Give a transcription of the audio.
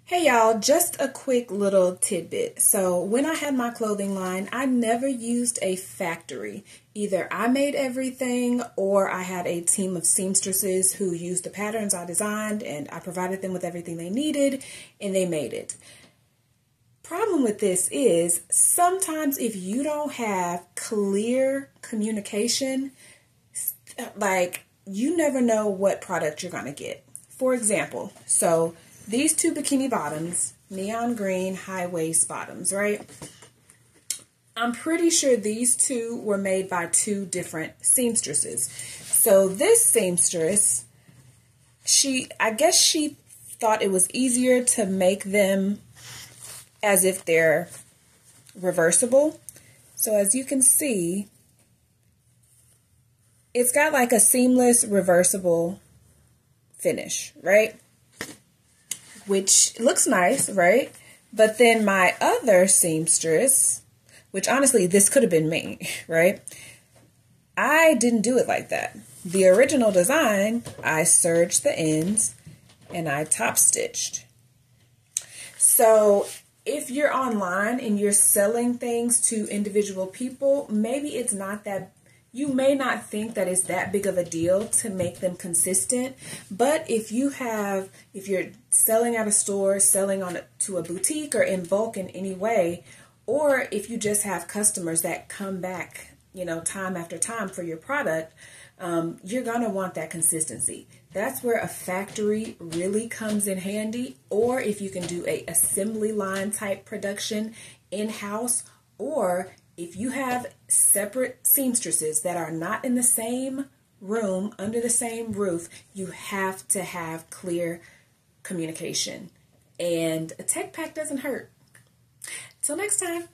Hey y'all, just a quick little tidbit. So when I had my clothing line, I never used a factory. Either I made everything or I had a team of seamstresses who used the patterns I designed and I provided them with everything they needed and they made it. Problem with this is sometimes if you don't have clear communication, like you never know what product you're going to get. For example, so these two bikini bottoms, neon green high waist bottoms, right? I'm pretty sure these two were made by two different seamstresses. So this seamstress, I guess she thought it was easier to make them as if they're reversible. So as you can see, it's got like a seamless reversible finish, right? Which looks nice, right? But then my other seamstress, which honestly, this could have been me, right? I didn't do it like that. The original design, I serged the ends and I top stitched. So if you're online and you're selling things to individual people, maybe it's not that. You may not think that it's that big of a deal to make them consistent, but if you're selling at a store, selling to a boutique or in bulk in any way, or if you just have customers that come back, time after time for your product, you're going to want that consistency. That's where a factory really comes in handy, or if you can do a assembly line type production in-house, or if you have separate seamstresses that are not in the same room, under the same roof, you have to have clear communication. And a tech pack doesn't hurt. Till next time.